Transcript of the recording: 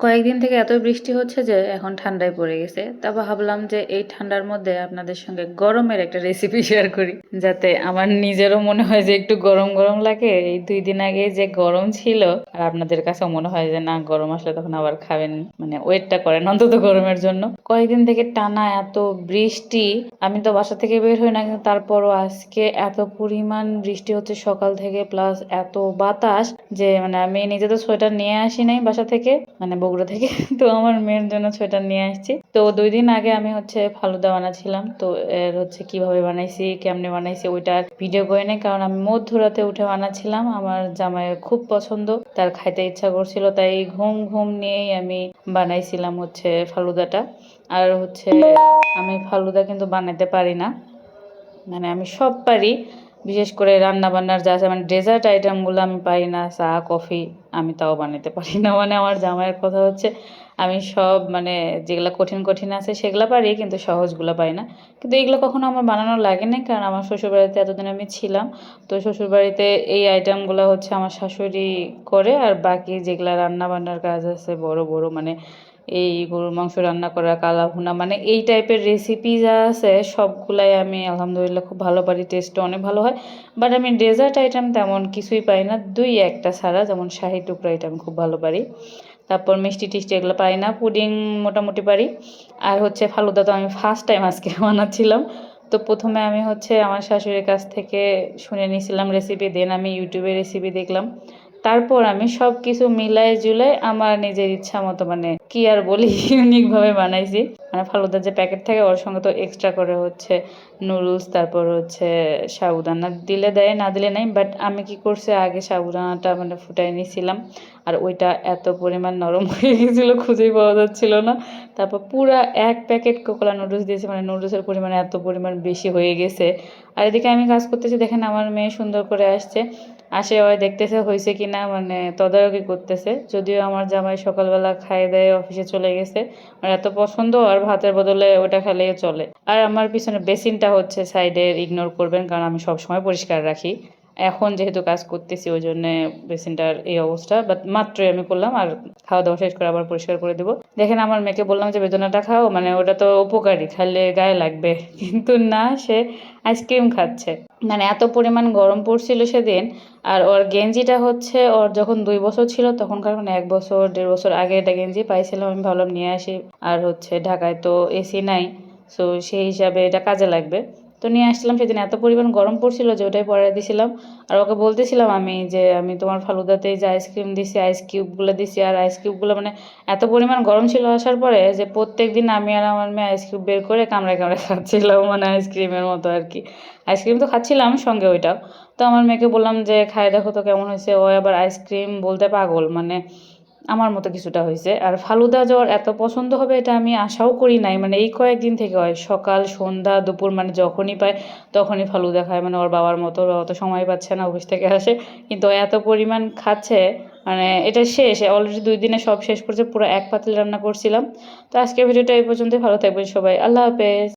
কয়েকদিন থেকে এত বৃষ্টি হচ্ছে যে এখন ঠান্ডায় পড়ে গেছে। তারপর ভাবলাম যে এই ঠান্ডার মধ্যে আপনাদের সঙ্গে গরমের একটা রেসিপি শেয়ার করি, যাতে আমার নিজেরও মনে হয় যে একটু গরম গরম লাগে। এই 2 দিন আগে যে গরম ছিল, আর আপনাদের কাছেও মনে হয় যে না, গরম আসলে তখন আবার খাবেন, মানে ওয়েটটা করেন অন্তত গরমের জন্য। কয়েকদিন থেকে টানা এত বৃষ্টি, আমি তো বাসা থেকে বের হই না, কিন্তু তারপরও আজকে এত পরিমাণ বৃষ্টি হচ্ছে সকাল থেকে, প্লাস এত বাতাস যে মানে আমি নিজে তো সোয়েটার নিয়ে আসি নাই বাসা থেকে, মানে বগুড়া থেকে। তো আমার মেয়ের জন্য সোয়েটার নিয়ে আসছি। তো 2 দিন আগে আমি হচ্ছে ফালুদা বানাচ্ছিলাম, তো এর হচ্ছে কিভাবে বানাইছি কেমনে বানাইছি ওইটার ভিডিও করে নেই, কারণ আমি মধ্যরাতে উঠে বানাচ্ছিলাম। আমার জামাইয়ের খুব পছন্দ, তার খাইতে ইচ্ছা করছিল, তাই ঘুম ঘুম নিয়েই আমি বানাইছিলাম হচ্ছে ফালুদাটা। আর হচ্ছে আমি ফালুদা কিন্তু বানাতে পারি না, মানে আমি সব পারি, বিশেষ করে রান্না বান্নার যা আছে মানে ডেজার্ট আইটেমগুলো আমি পারি না, চা কফি আমি তাও বানাতে পারি না। মানে আমার জামাইয়ের কথা হচ্ছে আমি সব মানে যেগুলো কঠিন কঠিন আছে সেগুলো পারি, কিন্তু সহজগুলো পারি না। কিন্তু এগুলো কখনো আমার বানানো লাগে না, কারণ আমার শ্বশুরবাড়িতে এতদিন আমি ছিলাম, তো শ্বশুরবাড়িতে এই আইটেমগুলো হচ্ছে আমার শাশুড়ি করে। আর বাকি যেগুলা রান্না বান্নার কাজ আছে বড় বড়, মানে এই গরুর মাংস রান্না করা, কালা ভুনা, মানে এই টাইপের রেসিপি যা আছে সবগুলাই আমি আলহামদুলিল্লাহ খুব ভালো পারি, টেস্টও অনেক ভালো হয়। বাট আমি ডেজার্ট আইটেম তেমন কিছুই পারি না, দুই একটা ছাড়া, যেমন শাহি টুকরা এটা আমি খুব ভালো পারি। তারপর মিষ্টি টিষ্টি এগুলো পারি না, পুডিং মোটামুটি পারি। আর হচ্ছে ফালুদা তো আমি ফার্স্ট টাইম আজকে বানাচ্ছিলাম। তো প্রথমে আমি হচ্ছে আমার শাশুড়ির কাছ থেকে শুনে নিয়েছিলাম রেসিপি, দেন আমি ইউটিউবে রেসিপি দেখলাম। তারপর আমি সব কিছু মিলাই জুলাই আমার নিজের ইচ্ছা মতো, মানে কি আর বলি, ইউনিকভাবে বানাইছি। মানে ফালুদার যে প্যাকেট থাকে ওর সঙ্গে তো এক্সট্রা করে হচ্ছে নুডলস, তারপর হচ্ছে সাবুদানা দিলে দেয়, না দিলে নেই। বাট আমি কি করছি, আগে সাবুদানাটা মানে ফুটাই নিয়েছিলাম, আর ওইটা এত পরিমাণ নরম হয়ে গেছিলো খুঁজেই পাওয়া যাচ্ছিল না। তারপর পুরা 1 প্যাকেট কোকোলা নুডলস দিয়েছি, মানে নুডলসের পরিমাণ এত পরিমাণ বেশি হয়ে গেছে। আর এদিকে আমি কাজ করতেছি, দেখেন আমার মেয়ে সুন্দর করে আসছে, আসে ওই দেখতেছে হয়েছে কিনা, মানে তদারকি করতেছে। যদিও আমার জামাই সকালবেলা খাইয়ে দেয় অফিসে চলে গেছে, মানে এত পছন্দ, আর ভাতের বদলে ওটা খেলেই চলে। আর আমার পিছনে বেসিনটা হচ্ছে সাইডে ইগনোর করবেন, কারণ আমি সব সময় পরিষ্কার রাখি। এখন যেহেতু কাজ করতেছি ওই জন্যে বেসিনটার এই অবস্থা, বাট মাত্রই আমি করলাম, আর খাওয়া দাওয়া শেষ করে আবার পরিষ্কার করে দেবো। দেখেন আমার মেয়েকে বললাম যে বেদনাটা খাও, মানে ওটা তো উপকারী, খাইলে গায়ে লাগবে, কিন্তু না, সে আইসক্রিম খাচ্ছে। মানে এত পরিমাণ গরম পড়ছিল সেদিন। আর ওর গেঞ্জিটা হচ্ছে, ওর যখন 2 বছর ছিল তখনকার, মানে 1 বছর 1.5 বছর আগে এটা গেঞ্জি পাইছিলাম, আমি ভাবলাম নিয়ে আসি। আর হচ্ছে ঢাকায় তো এসি নাই, সো সেই হিসাবে এটা কাজে লাগবে। তো নিয়ে আসছিলাম, সেদিন এত পরিমাণ গরম পড়ছিল যে ওটাই পরে দিছিলাম। আর ওকে বলতেছিলাম আমি যে আমি তোমার ফালুদাতেই যে আইসক্রিম দিছি, আইস কিউবগুলো দিছি, আর আইস কিউবগুলো মানে এত পরিমাণ গরম ছিল আসার পরে, যে প্রত্যেক দিন আমি আর আমার মেয়ে আইস কিউব বের করে কামড়ায় কামড়ায় খাচ্ছিলাম, মানে আইসক্রিমের মতো আর কি। আইসক্রিম তো খাচ্ছিলাম সঙ্গে ওইটাও। তো আমার মেয়েকে বললাম যে খায় দেখো তো কেমন হয়েছে, ও আবার আইসক্রিম বলতে পাগল, মানে আমার মতো কিছুটা হয়েছে। আর ফালুদা জ্বর এত পছন্দ হবে এটা আমি আশাও করি নাই, মানে এই কয়েকদিন থেকে হয়, সকাল সন্ধ্যা দুপুর মানে যখনই পায় তখনই ফালুদা খায়। মানে ওর বাবার মতো, ওর অত সময় পাচ্ছে না, অফিস থেকে আসে, কিন্তু ও এত পরিমাণ খাচ্ছে, মানে এটা শেষ অলরেডি, 2 দিনে সব শেষ করছে, পুরো 1 পাতিল রান্না করছিলাম। তো আজকের ভিডিওটা এই পর্যন্তই, ভালো থাকবেন সবাই, আল্লাহ হাফেজ।